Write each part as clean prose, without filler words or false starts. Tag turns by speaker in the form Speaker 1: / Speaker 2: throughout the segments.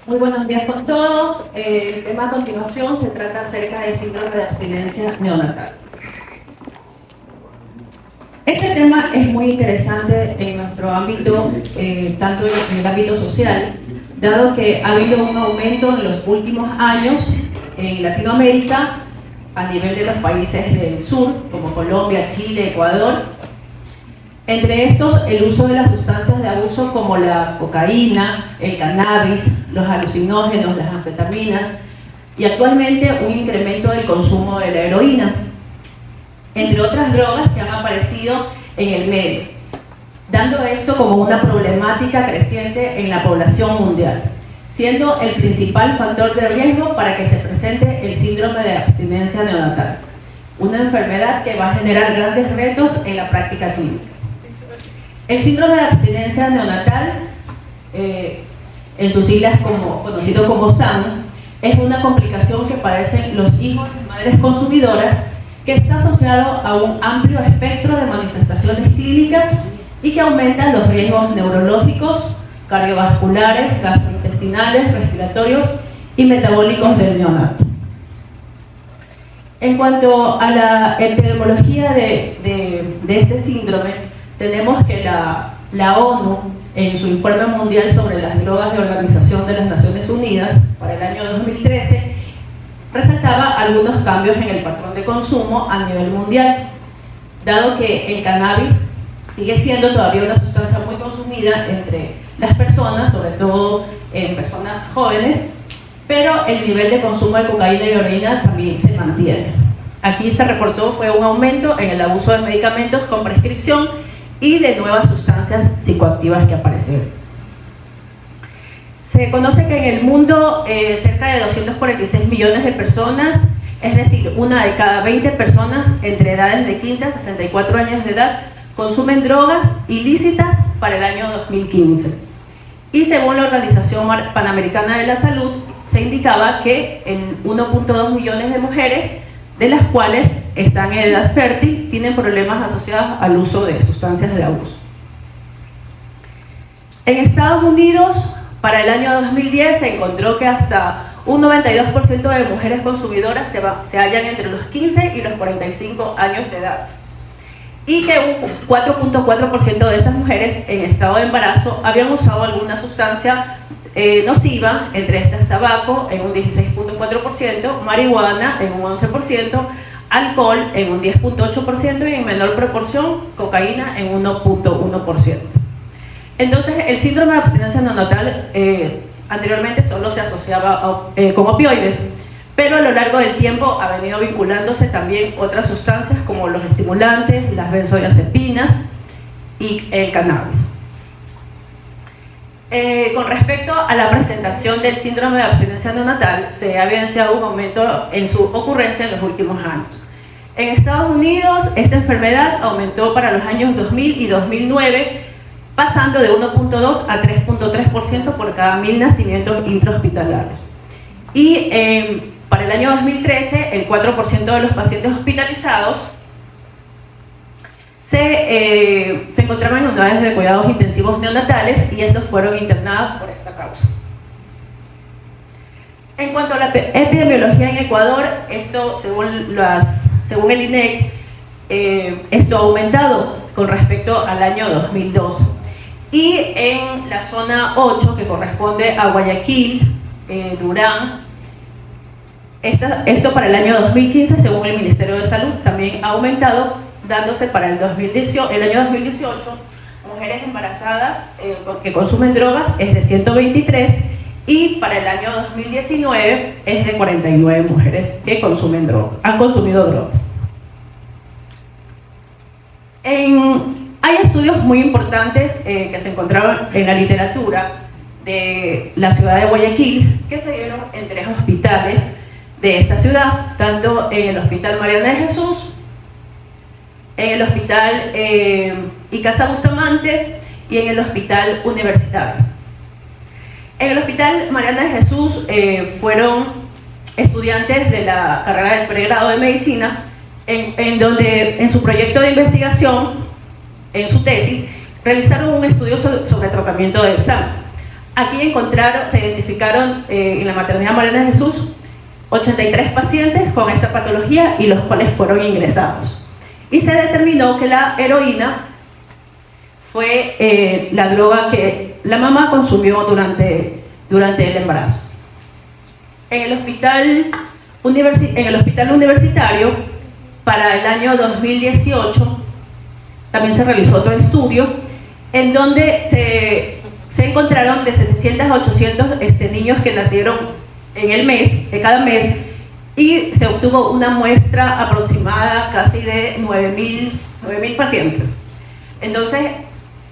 Speaker 1: Muy buenos días con todos. El tema a continuación se trata acerca del síndrome de abstinencia neonatal. Este tema es muy interesante en nuestro ámbito, tanto en el ámbito social, dado que ha habido un aumento en los últimos años en Latinoamérica a nivel de los países del sur, como Colombia, Chile, Ecuador. Entre estos, el uso de las sustancias de abuso como la cocaína, el cannabis, los alucinógenos, las anfetaminas y actualmente un incremento del consumo de la heroína, entre otras drogas que han aparecido en el medio, dando esto como una problemática creciente en la población mundial, siendo el principal factor de riesgo para que se presente el síndrome de abstinencia neonatal, una enfermedad que va a generar grandes retos en la práctica clínica. El síndrome de abstinencia neonatal, en sus siglas conocido como SAN, es una complicación que padecen los hijos de madres consumidoras que está asociado a un amplio espectro de manifestaciones clínicas y que aumenta los riesgos neurológicos, cardiovasculares, gastrointestinales, respiratorios y metabólicos del neonato. En cuanto a la epidemiología de este síndrome, tenemos que la ONU, en su informe mundial sobre las drogas de Organización de las Naciones Unidas para el año 2013, resaltaba algunos cambios en el patrón de consumo a nivel mundial, dado que el cannabis sigue siendo todavía una sustancia muy consumida entre las personas, sobre todo en personas jóvenes, pero el nivel de consumo de cocaína y heroína también se mantiene. Aquí se reportó fue un aumento en el abuso de medicamentos con prescripción y de nuevas sustancias psicoactivas que aparecieron. Se conoce que en el mundo cerca de 246 millones de personas, es decir, una de cada 20 personas entre edades de 15 a 64 años de edad, consumen drogas ilícitas para el año 2015. Y según la Organización Panamericana de la Salud, se indicaba que en 1.2 millones de mujeres, de las cuales están en edad fértil, tienen problemas asociados al uso de sustancias de abuso. En Estados Unidos, para el año 2010, se encontró que hasta un 92% de mujeres consumidoras se hallan entre los 15 y los 45 años de edad. Y que un 4.4% de estas mujeres en estado de embarazo habían usado alguna sustancia nociva, entre estas tabaco en un 16.4%, marihuana en un 11%, alcohol en un 10.8% y en menor proporción cocaína en 1.1%. Entonces, el síndrome de abstinencia neonatal anteriormente solo se asociaba con opioides, pero a lo largo del tiempo ha venido vinculándose también otras sustancias como los estimulantes, las benzodiazepinas y el cannabis. Con respecto a la presentación del síndrome de abstinencia neonatal, se ha evidenciado un aumento en su ocurrencia en los últimos años. En Estados Unidos, esta enfermedad aumentó para los años 2000 y 2009, pasando de 1.2 a 3.3% por cada 1000 nacimientos intrahospitalarios. Y para el año 2013, el 4% de los pacientes hospitalizados se encontraban en unidades de cuidados intensivos neonatales y estos fueron internados por esta causa. En cuanto a la epidemiología en Ecuador, esto según el INEC, esto ha aumentado con respecto al año 2002. Y en la zona 8, que corresponde a Guayaquil, Durán, esto para el año 2015, según el Ministerio de Salud, también ha aumentado, dándose para el año 2018, mujeres embarazadas que consumen drogas es de 123 y para el año 2019 es de 49 mujeres que han consumido drogas. Hay estudios muy importantes que se encontraban en la literatura de la ciudad de Guayaquil que se dieron en 3 hospitales de esta ciudad, tanto en el Hospital Mariana de Jesús, en el Hospital Icaza Bustamante y en el Hospital Universitario. En el Hospital Mariana de Jesús fueron estudiantes de la carrera del pregrado de medicina en donde en su proyecto de investigación, en su tesis, realizaron un estudio sobre tratamiento del SAN. Aquí se identificaron en la maternidad Morena de Jesús 83 pacientes con esta patología y los cuales fueron ingresados. Y se determinó que la heroína fue la droga que la mamá consumió durante el embarazo. En el hospital universitario, para el año 2018, también se realizó otro estudio en donde se encontraron de 700 a 800 niños que nacieron en el mes, de cada mes, y se obtuvo una muestra aproximada casi de 9.000 pacientes. Entonces,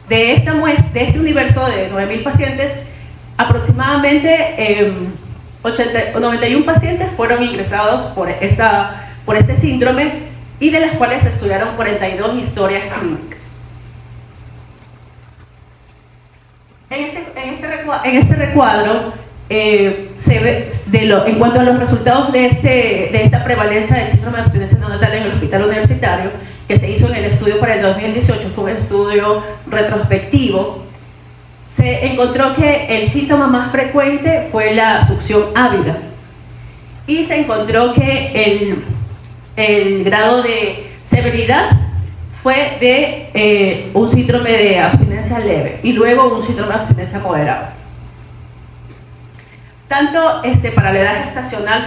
Speaker 1: de este universo de 9.000 pacientes, aproximadamente 91 pacientes fueron ingresados por este síndrome, y de las cuales se estudiaron 42 historias clínicas. En este recuadro se ve, en cuanto a los resultados de esta prevalencia del síndrome de abstinencia neonatal en el hospital universitario, que se hizo en el estudio para el 2018, fue un estudio retrospectivo, se encontró que el síntoma más frecuente fue la succión ávida, y se encontró que el grado de severidad fue de un síndrome de abstinencia leve y luego un síndrome de abstinencia moderado. Tanto para la edad gestacional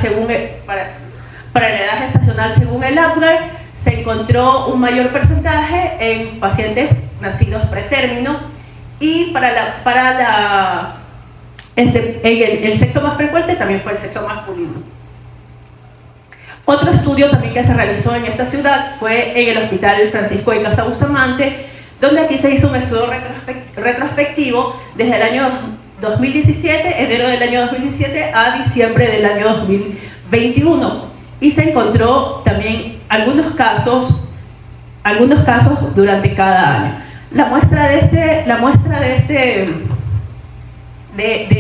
Speaker 1: para la edad gestacional según el Apgar, se encontró un mayor porcentaje en pacientes nacidos pretérmino, y el sexo más frecuente también fue el sexo masculino. Otro estudio también que se realizó en esta ciudad fue en el Hospital Francisco de Casa Bustamante, donde aquí se hizo un estudio retrospectivo desde el año 2017, enero del año 2017 a diciembre del año 2021, y se encontró también algunos casos durante cada año. La muestra de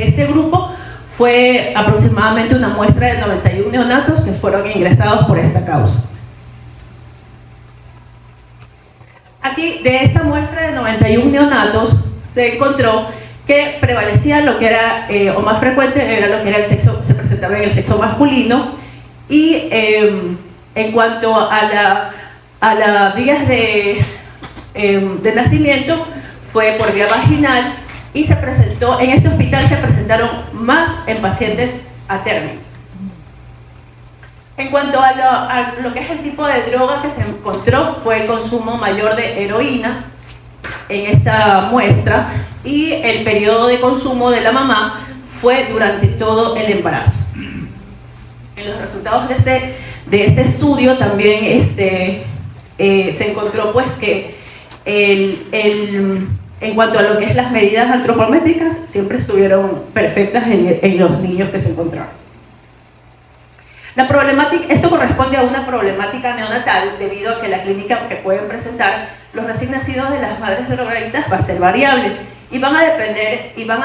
Speaker 1: este grupo fue aproximadamente una muestra de 91 neonatos que fueron ingresados por esta causa. Aquí, de esta muestra de 91 neonatos, se encontró que prevalecía lo que era, o más frecuente era lo que era el sexo, se presentaba en el sexo masculino, y en cuanto a las vías de nacimiento, fue por vía vaginal, y en este hospital se presentaron más en pacientes a término. En cuanto a lo que es el tipo de droga que se encontró, fue el consumo mayor de heroína en esta muestra, y el periodo de consumo de la mamá fue durante todo el embarazo. En los resultados de este estudio también se encontró pues que en cuanto a lo que es las medidas antropométricas, siempre estuvieron perfectas en los niños que se encontraron. Esto corresponde a una problemática neonatal, debido a que la clínica que pueden presentar los recién nacidos de las madres drogadictas va a ser variable, y van a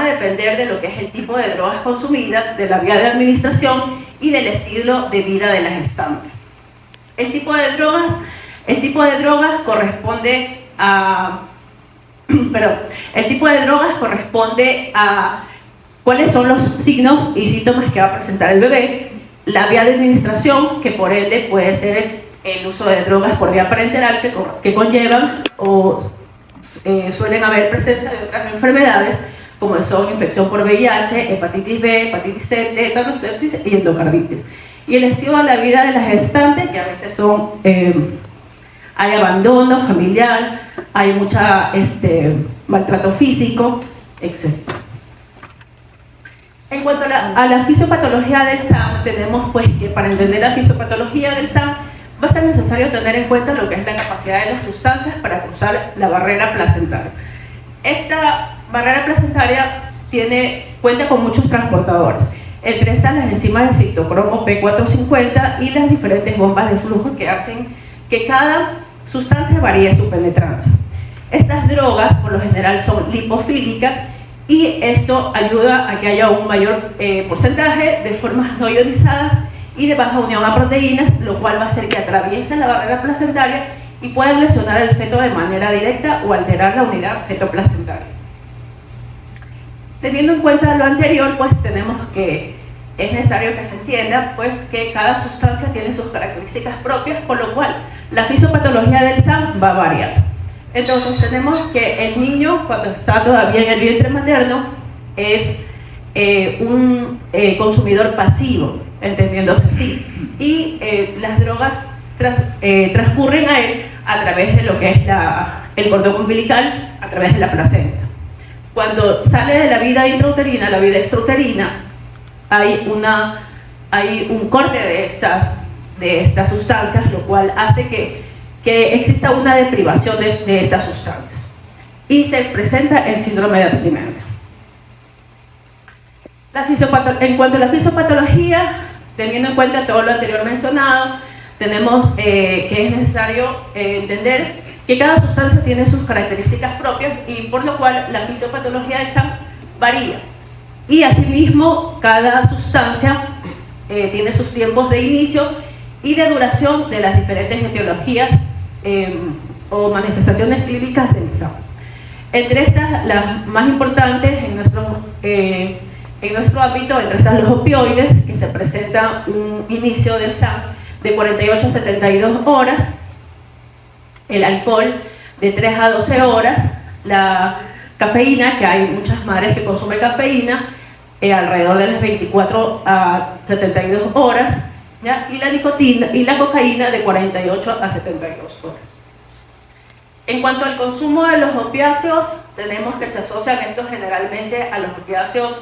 Speaker 1: depender de lo que es el tipo de drogas consumidas, de la vía de administración y del estilo de vida de la gestante. El tipo de drogas corresponde a cuáles son los signos y síntomas que va a presentar el bebé, la vía de administración, que por ende puede ser el uso de drogas por vía parenteral que conllevan o suelen haber presencia de otras enfermedades, como son infección por VIH, hepatitis B, hepatitis C, tétanos, sepsis y endocarditis. Y el estilo de la vida de la gestante, que a veces hay abandono familiar, hay mucha maltrato físico, etc. En cuanto a la fisiopatología del SAM, tenemos pues que para entender la fisiopatología del SAM va a ser necesario tener en cuenta lo que es la capacidad de las sustancias para cruzar la barrera placentaria. Esta barrera placentaria cuenta con muchos transportadores. Entre estas, las enzimas del citocromo P450 y las diferentes bombas de flujo que hacen que cada sustancia varíe su penetrancia. Estas drogas, por lo general, son lipofílicas, y esto ayuda a que haya un mayor porcentaje de formas no ionizadas y de baja unión a proteínas, lo cual va a hacer que atraviesen la barrera placentaria y puedan lesionar al feto de manera directa o alterar la unidad feto-placentaria. Teniendo en cuenta lo anterior, pues es necesario que se entienda pues, que cada sustancia tiene sus características propias, por lo cual la fisiopatología del SAM va a variar. Entonces tenemos que el niño, cuando está todavía en el vientre materno, es un consumidor pasivo, entendiéndose así, y las drogas transcurren a él a través de lo que es el cordón umbilical, a través de la placenta. Cuando sale de la vida intrauterina, la vida extrauterina, hay un corte de estas sustancias, lo cual hace que exista una deprivación de estas sustancias y se presenta el síndrome de abstinencia. En cuanto a la fisiopatología, teniendo en cuenta todo lo anterior mencionado, tenemos que es necesario entender que cada sustancia tiene sus características propias y por lo cual la fisiopatología del SAM varía. Y asimismo, cada sustancia tiene sus tiempos de inicio y de duración de las diferentes etiologías o manifestaciones clínicas del SAM. Entre estas, las más importantes en nuestro ámbito, entre estas los opioides, que se presenta un inicio del SAM de 48 a 72 horas, el alcohol de 3 a 12 horas, la cafeína, que hay muchas madres que consumen cafeína, alrededor de las 24 a 72 horas, ¿ya? Y la nicotina y la cocaína de 48 a 72 horas. En cuanto al consumo de los opiáceos, tenemos que se asocian estos generalmente a los opiáceos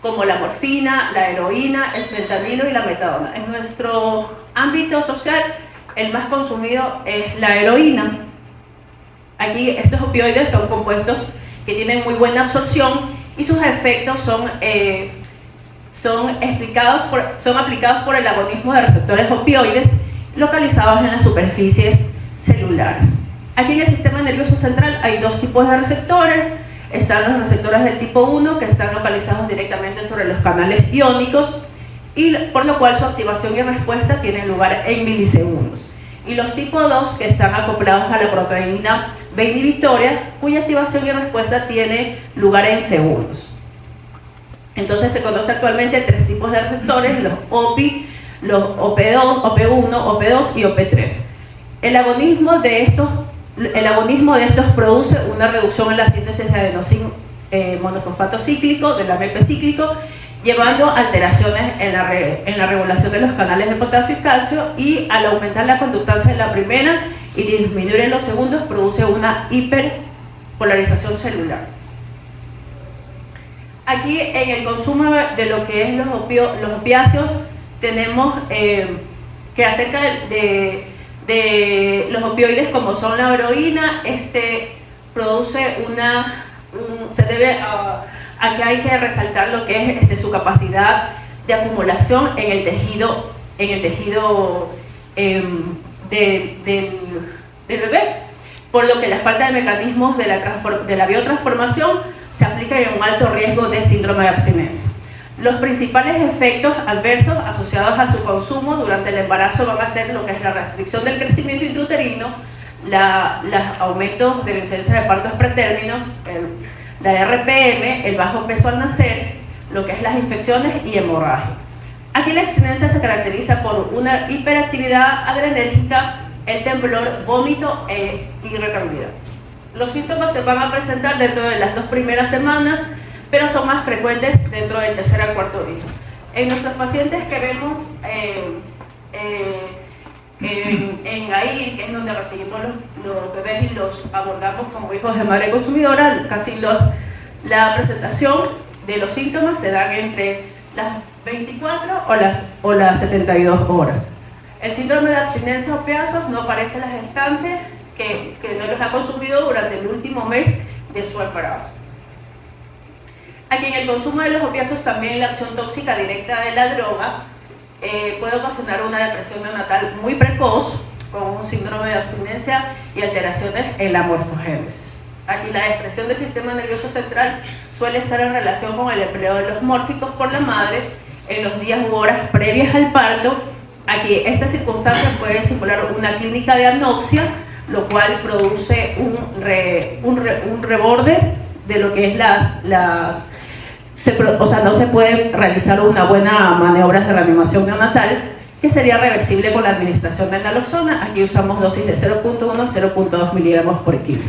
Speaker 1: como la morfina, la heroína, el fentanilo y la metadona. En nuestro ámbito social, el más consumido es la heroína. Aquí estos opioides son compuestos que tienen muy buena absorción y sus efectos son aplicados por el agonismo de receptores opioides localizados en las superficies celulares. Aquí en el sistema nervioso central hay dos tipos de receptores. Están los receptores del tipo 1, que están localizados directamente sobre los canales iónicos, y por lo cual su activación y respuesta tienen lugar en milisegundos. Y los tipo 2, que están acoplados a la proteína B inhibitoria, cuya activación y respuesta tiene lugar en segundos. Entonces se conoce actualmente tres tipos de receptores, los OPI, los OP2, OP1, OP2 y OP3. El agonismo de estos produce una reducción en la síntesis de adenosín monofosfato cíclico, del AMP cíclico, llevando alteraciones en la regulación de los canales de potasio y calcio, y al aumentar la conductancia en la primera y disminuir en los segundos, produce una hiperpolarización celular. Aquí en el consumo de lo que es los opiáceos, tenemos que acerca de los opioides, como son la heroína, produce se debe a que hay que resaltar lo que es su capacidad de acumulación en el tejido del bebé, por lo que la falta de mecanismos de la biotransformación se aplica en un alto riesgo de síndrome de abstinencia. Los principales efectos adversos asociados a su consumo durante el embarazo van a ser lo que es la restricción del crecimiento intrauterino, los aumentos de incidencia de partos pretérminos, la RPM, el bajo peso al nacer, lo que es las infecciones y hemorragia. Aquí la abstinencia se caracteriza por una hiperactividad adrenérgica, el temblor, vómito e irritabilidad. Los síntomas se van a presentar dentro de las 2 primeras semanas, pero son más frecuentes dentro del tercer al cuarto día. En nuestros pacientes que vemos en ahí, que es donde recibimos los bebés y los abordamos como hijos de madre consumidora, la presentación de los síntomas se dan entre las 24 o las 72 horas. El síndrome de abstinencia a opiáceos no aparece en la gestante que no los ha consumido durante el último mes de su embarazo. Aquí en el consumo de los opiáceos también la acción tóxica directa de la droga puede ocasionar una depresión neonatal muy precoz con un síndrome de abstinencia y alteraciones en la morfogénesis. Aquí la expresión del sistema nervioso central suele estar en relación con el empleo de los mórficos por la madre en los días u horas previas al parto. Aquí esta circunstancia puede simular una clínica de anoxia, lo cual produce un reborde de lo que es no se puede realizar una buena maniobra de reanimación neonatal, que sería reversible con la administración de naloxona. Aquí usamos dosis de 0.1 a 0.2 miligramos por kilo.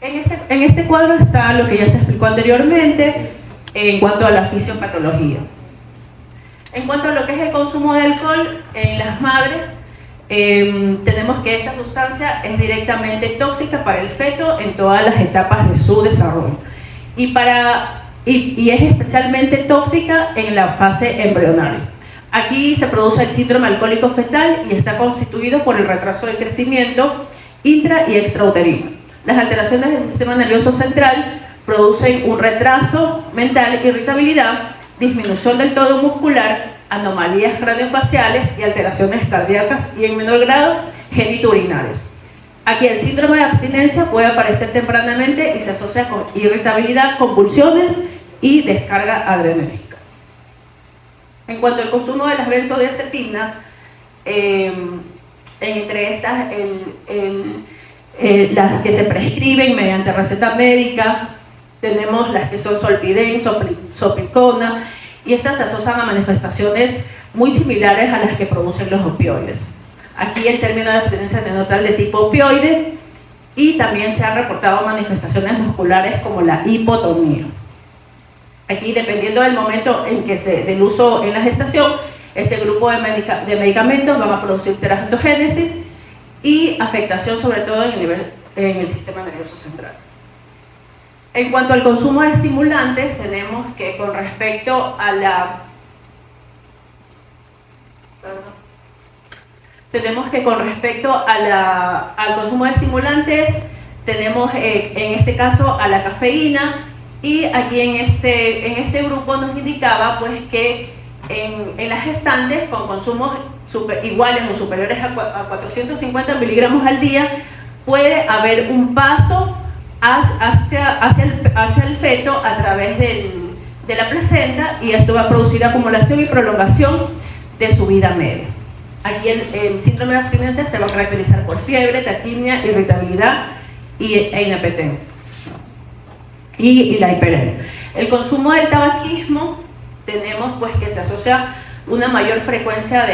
Speaker 1: En este cuadro está lo que ya se explicó anteriormente en cuanto a la fisiopatología. En cuanto a lo que es el consumo de alcohol en las madres, tenemos que esta sustancia es directamente tóxica para el feto en todas las etapas de su desarrollo y es especialmente tóxica en la fase embrionaria. Aquí se produce el síndrome alcohólico fetal y está constituido por el retraso del crecimiento intra y extrauterino. Las alteraciones del sistema nervioso central producen un retraso mental, irritabilidad, disminución del tono muscular, anomalías craneofaciales y alteraciones cardíacas y en menor grado genitourinarias. Aquí el síndrome de abstinencia puede aparecer tempranamente y se asocia con irritabilidad, convulsiones y descarga adrenérgica. En cuanto al consumo de las benzodiazepinas, entre estas las que se prescriben mediante receta médica, tenemos las que son Solpidem, Soplicona, y estas se asocian a manifestaciones muy similares a las que producen los opioides. Aquí el término de abstinencia neonatal de tipo opioide, y también se han reportado manifestaciones musculares como la hipotonía. Aquí, dependiendo del momento del uso en la gestación, este grupo de medicamentos van a producir teratogénesis y afectación sobre todo en el sistema nervioso central. En cuanto al consumo de estimulantes, tenemos que con respecto a al consumo de estimulantes, tenemos en este caso a la cafeína, y aquí en este grupo nos indicaba pues que en las gestantes con consumos iguales o superiores a 450 miligramos al día puede haber un paso hacia el feto a través de la placenta, y esto va a producir acumulación y prolongación de su vida media. Aquí el síndrome de abstinencia se va a caracterizar por fiebre, taquimia, irritabilidad e inapetencia y la hiperemia. El consumo del tabaquismo tenemos pues que se asocia una mayor frecuencia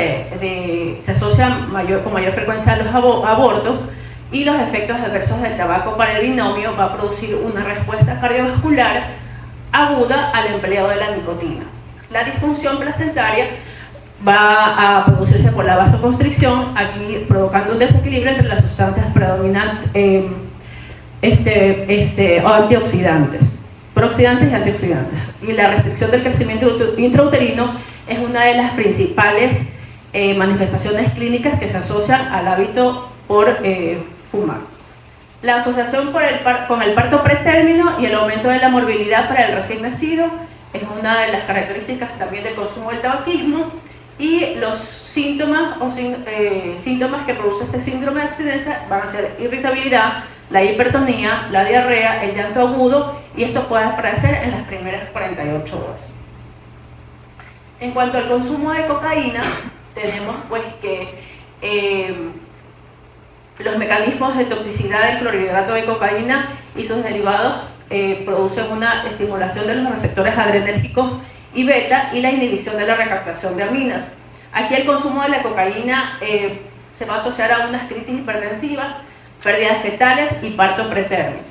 Speaker 1: con mayor frecuencia a los abortos, y los efectos adversos del tabaco para el binomio va a producir una respuesta cardiovascular aguda al empleo de la nicotina. La disfunción placentaria va a producirse por la vasoconstricción, aquí provocando un desequilibrio entre las sustancias predominantes, antioxidantes, prooxidantes y antioxidantes. Y la restricción del crecimiento intrauterino es una de las principales manifestaciones clínicas que se asocian al hábito por fumar. La asociación con el parto pretérmino y el aumento de la morbilidad para el recién nacido es una de las características también del consumo del tabaquismo, y los síntomas que produce este síndrome de abstinencia van a ser irritabilidad, la hipertonía, la diarrea, el llanto agudo, y esto puede aparecer en las primeras 48 horas. En cuanto al consumo de cocaína, tenemos pues que los mecanismos de toxicidad del clorhidrato de cocaína y sus derivados producen una estimulación de los receptores adrenérgicos y beta y la inhibición de la recaptación de aminas. Aquí el consumo de la cocaína se va a asociar a unas crisis hipertensivas, pérdidas fetales y parto pretérmino,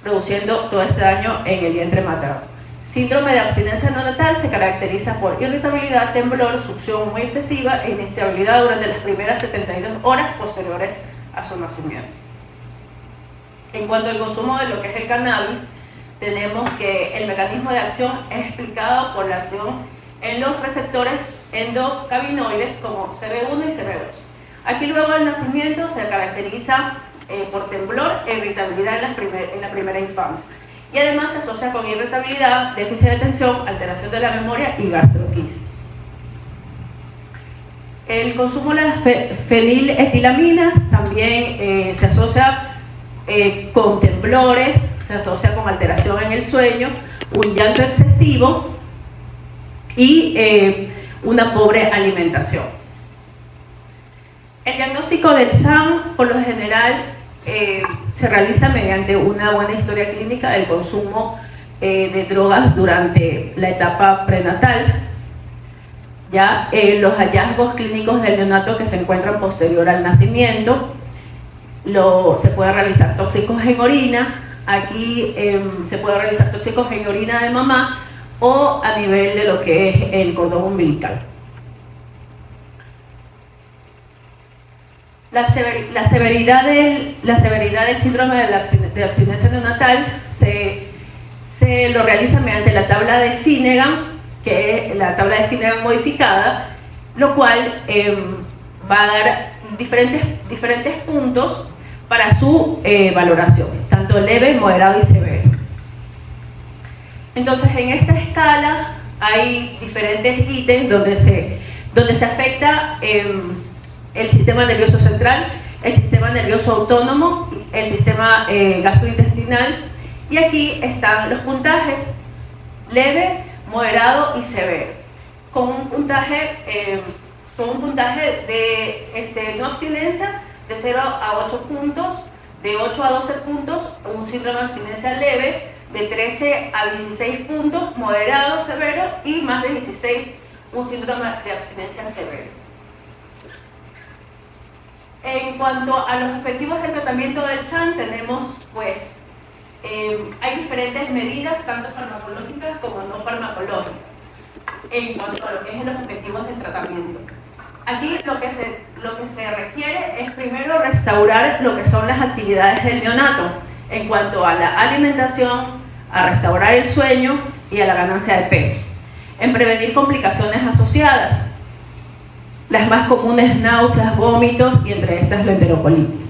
Speaker 1: produciendo todo este daño en el vientre materno. Síndrome de abstinencia neonatal se caracteriza por irritabilidad, temblor, succión muy excesiva e inestabilidad durante las primeras 72 horas posteriores a su nacimiento. En cuanto al consumo de lo que es el cannabis, tenemos que el mecanismo de acción es explicado por la acción en los receptores endocannabinoides como CB1 y CB2. Aquí luego del nacimiento se caracteriza por temblor e irritabilidad en la primera infancia, y además se asocia con irritabilidad, déficit de atención, alteración de la memoria y gastroquisis. El consumo de las feniletilaminas también se asocia con temblores, se asocia con alteración en el sueño, un llanto excesivo y una pobre alimentación. El diagnóstico del SAM, por lo general, se realiza mediante una buena historia clínica del consumo de drogas durante la etapa prenatal. Ya los hallazgos clínicos del neonato que se encuentran posterior al nacimiento, se puede realizar tóxicos en orina. Aquí se puede realizar tóxicos en orina de mamá o a nivel de lo que es el cordón umbilical. La severidad del síndrome de abstinencia neonatal se lo realiza mediante la tabla de Finnegan, que es la tabla de Finnegan modificada, lo cual va a dar diferentes puntos para su valoración, tanto leve, moderado y severo. Entonces, en esta escala hay diferentes ítems donde se afecta el sistema nervioso central, el sistema nervioso autónomo, el sistema gastrointestinal, y aquí están los puntajes: leve, moderado y severo, con un puntaje de no abstinencia de 0 a 8 puntos, de 8 a 12 puntos un síndrome de abstinencia leve, de 13 a 16 puntos moderado, severo, y más de 16 un síndrome de abstinencia severo. En cuanto a los objetivos del tratamiento del SAN, tenemos pues hay diferentes medidas, tanto farmacológicas como no farmacológicas, en cuanto a lo que es los objetivos del tratamiento. Aquí lo que se requiere es primero restaurar lo que son las actividades del neonato en cuanto a la alimentación, a restaurar el sueño y a la ganancia de peso, en prevenir complicaciones asociadas, las más comunes: náuseas, vómitos y entre estas la enterocolitis.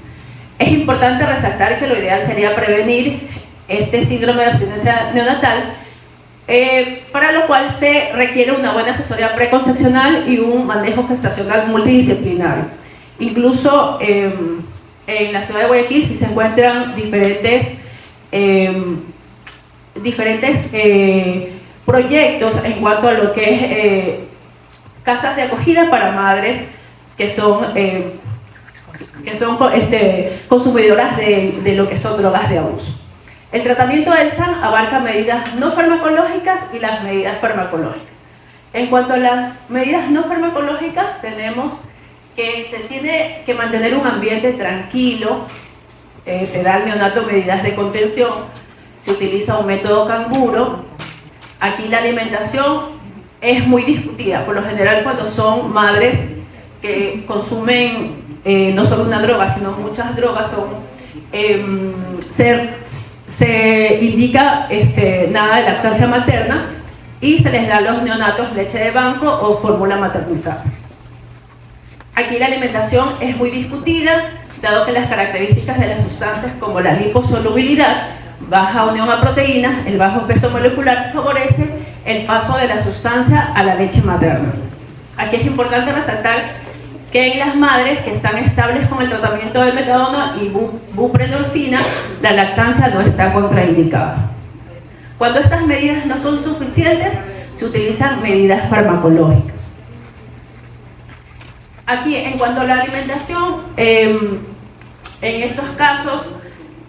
Speaker 1: Es importante resaltar que lo ideal sería prevenir este síndrome de abstinencia neonatal, para lo cual se requiere una buena asesoría preconcepcional y un manejo gestacional multidisciplinario. Incluso en la ciudad de Guayaquil sí se encuentran diferentes proyectos en cuanto a lo que es casas de acogida para madres que son consumidoras de lo que son drogas de abuso. El tratamiento del SAN abarca medidas no farmacológicas y las medidas farmacológicas. En cuanto a las medidas no farmacológicas, tenemos que se tiene que mantener un ambiente tranquilo, se da al neonato medidas de contención, se utiliza un método canguro. Aquí la alimentación es muy discutida, por lo general cuando son madres que consumen no solo una droga, sino muchas drogas, se indica nada de lactancia materna y se les da a los neonatos leche de banco o fórmula maternizada. Aquí la alimentación es muy discutida, dado que las características de las sustancias como la liposolubilidad, baja unión a proteínas, el bajo peso molecular favorece el paso de la sustancia a la leche materna. Aquí es importante resaltar que en las madres que están estables con el tratamiento de metadona y buprenorfina, la lactancia no está contraindicada. Cuando estas medidas no son suficientes, se utilizan medidas farmacológicas. Aquí, en cuanto a la alimentación, en estos casos,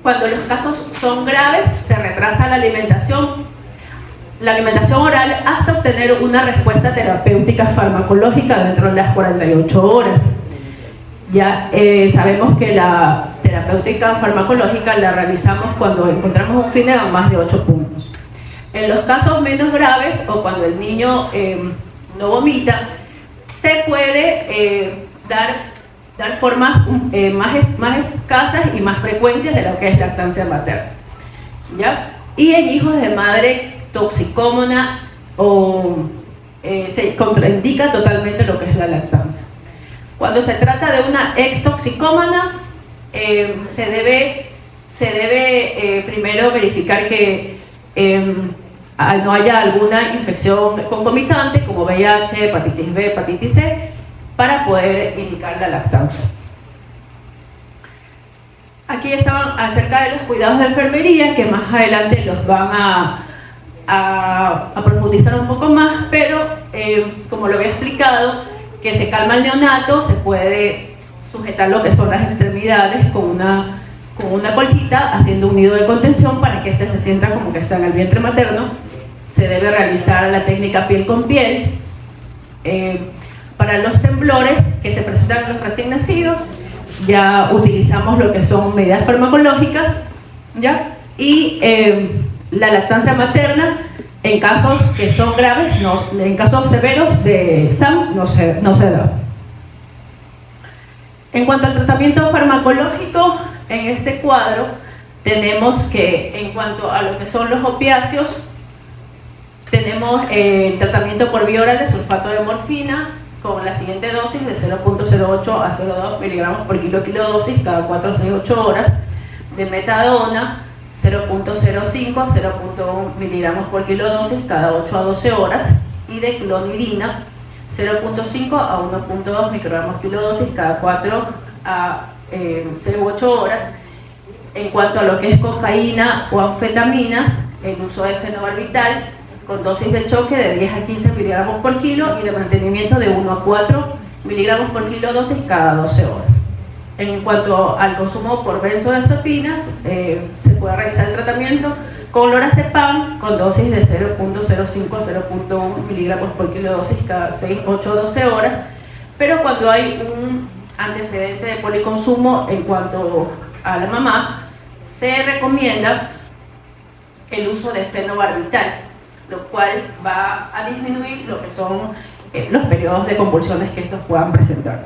Speaker 1: cuando los casos son graves, se retrasa la alimentación oral hasta obtener una respuesta terapéutica farmacológica dentro de las 48 horas. Ya sabemos que la terapéutica farmacológica la realizamos cuando encontramos un Finnegan más de 8 puntos. En los casos menos graves o cuando el niño no vomita, se puede dar formas más escasas y más frecuentes de lo que es lactancia materna, ¿ya? Y en hijos de madre toxicómana se contraindica totalmente lo que es la lactancia. Cuando se trata de una ex-toxicómana, se debe primero verificar que no haya alguna infección concomitante como VIH, hepatitis B, hepatitis C, para poder indicar la lactancia. Aquí estaban acerca de los cuidados de enfermería, que más adelante los van a profundizar un poco más, pero como lo había explicado, que se calma el neonato, se puede sujetar lo que son las extremidades con con una colchita, haciendo un nido de contención para que éste se sienta como que está en el vientre materno. Se debe realizar la técnica piel con piel. Para los temblores que se presentan en los recién nacidos, ya utilizamos lo que son medidas farmacológicas, ¿ya? Y la lactancia materna, en casos que son graves, en casos severos de SAM, no se da. En cuanto al tratamiento farmacológico, en este cuadro tenemos que, en cuanto a lo que son los opiáceos, tenemos el tratamiento por vía oral de sulfato de morfina con la siguiente dosis de 0.08 a 0.2 miligramos por kilodosis cada 4 a 6, 8 horas, de metadona 0.05 a 0.1 miligramos por kilodosis cada 8 a 12 horas, y de clonidina 0.5 a 1.2 microgramos kilodosis cada 4 a 0.8 horas. En cuanto a lo que es cocaína o anfetaminas, el uso de fenobarbital con dosis de choque de 10 a 15 miligramos por kilo y de mantenimiento de 1 a 4 miligramos por kilodosis cada 12 horas. En cuanto al consumo por benzodiazepinas, se puede realizar el tratamiento con lorazepam con dosis de 0.05 a 0.1 miligramos por kilodosis cada 6, 8 a 12 horas, pero cuando hay un antecedente de policonsumo en cuanto a la mamá, se recomienda el uso de fenobarbital, lo cual va a disminuir lo que son los periodos de convulsiones que estos puedan presentar.